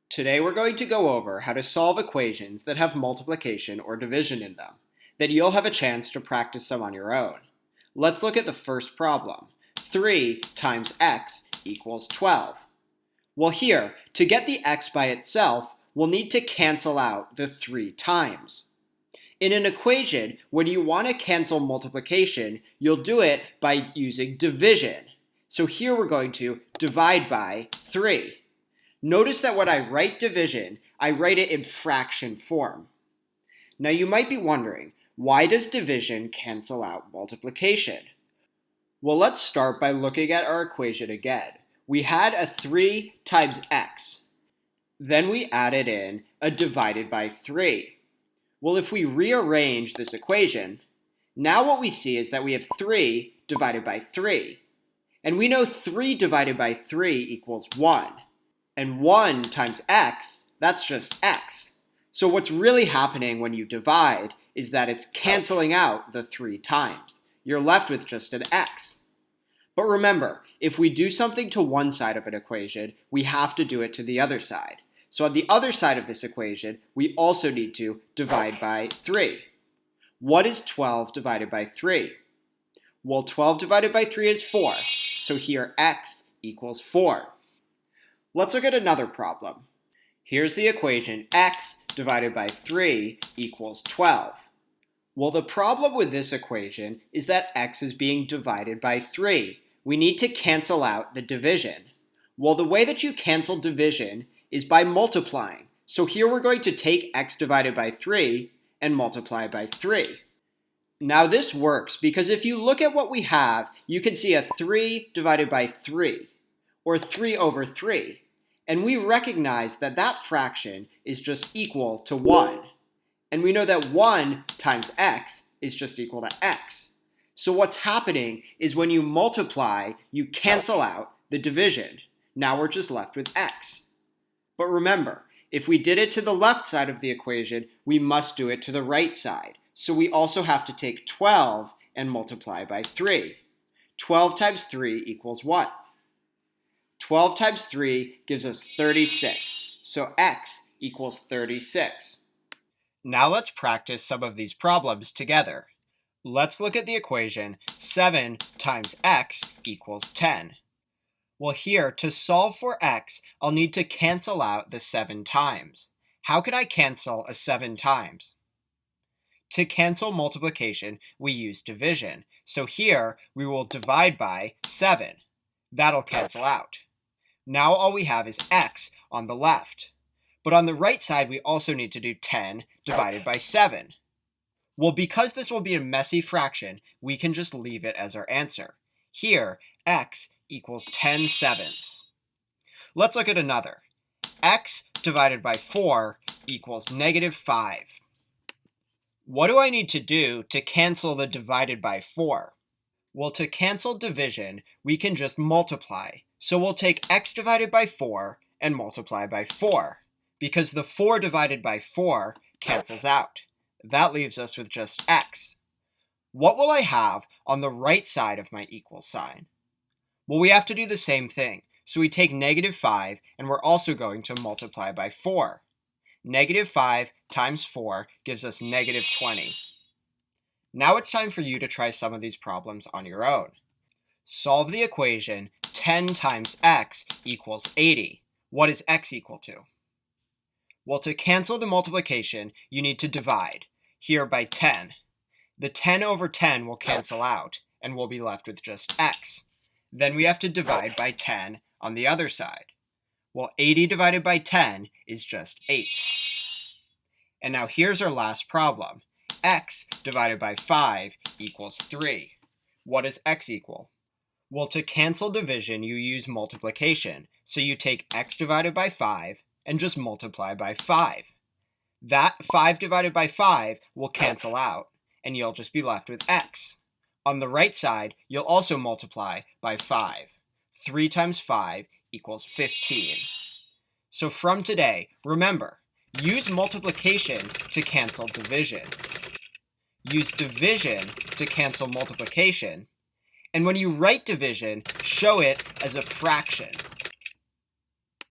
Today we're going to go over how to solve equations that have multiplication or division in them. Then you'll have a chance to practice some on your own. Let's look at the first problem. 3 times x equals 12. Well here, to get the x by itself, we'll need to cancel out the 3 times. In an equation, when you want to cancel multiplication, you'll do it by using division. So here we're going to divide by 3. Notice that when I write division, I write it in fraction form. Now you might be wondering, why does division cancel out multiplication? Well, let's start by looking at our equation again. We had a 3 times x. Then we added in a divided by 3. Well, if we rearrange this equation, now what we see is that we have 3 divided by 3. And we know 3 divided by 3 equals 1. And 1 times x, that's just x. So what's really happening when you divide is that it's canceling out the 3 times. You're left with just an x. But remember, if we do something to one side of an equation, we have to do it to the other side. So on the other side of this equation, we also need to divide by 3. What is 12 divided by 3? Well, 12 divided by 3 is 4. So here x equals 4. Let's look at another problem. Here's the equation x divided by 3 equals 12. Well, the problem with this equation is that x is being divided by 3. We need to cancel out the division. Well, the way that you cancel division is by multiplying. So here we're going to take x divided by 3 and multiply by 3. Now this works because if you look at what we have, you can see a 3 divided by 3, or 3 over 3. And we recognize that that fraction is just equal to 1. And we know that 1 times x is just equal to x. So what's happening is when you multiply, you cancel out the division. Now we're just left with x. But remember, if we did it to the left side of the equation, we must do it to the right side. So we also have to take 12 and multiply by 3. 12 times 3 equals what? 12 times 3 gives us 36. So x equals 36. Now let's practice some of these problems together. Let's look at the equation 7 times x equals 10. Well here, to solve for x, I'll need to cancel out the 7 times. How can I cancel a 7 times? To cancel multiplication, we use division. So here, we will divide by 7. That'll cancel out. Now all we have is x on the left. But on the right side, we also need to do 10 divided by 7. Well, because this will be a messy fraction, we can just leave it as our answer. Here, x equals 10 sevenths. Let's look at another. X divided by 4 equals negative 5. What do I need to do to cancel the divided by 4? Well, to cancel division, we can just multiply. So we'll take x divided by 4 and multiply by 4, because the 4 divided by 4 cancels out. That leaves us with just x. What will I have on the right side of my equal sign? Well, we have to do the same thing. So we take negative 5, and we're also going to multiply by 4. Negative 5 times 4 gives us negative 20. Now it's time for you to try some of these problems on your own. Solve the equation 10 times x equals 80. What is x equal to? Well, to cancel the multiplication, you need to divide, here by 10. The 10 over 10 will cancel out, and we'll be left with just x. Then we have to divide by 10 on the other side. Well, 80 divided by 10 is just 8. And now here's our last problem. X divided by 5 equals 3. What does x equal? Well, to cancel division, you use multiplication. So you take x divided by 5 and just multiply by 5. That 5 divided by 5 will cancel out, and you'll just be left with x. On the right side, you'll also multiply by 5. 3 times 5 equals 15. So from today, remember, use multiplication to cancel division. Use division to cancel multiplication. And when you write division, show it as a fraction.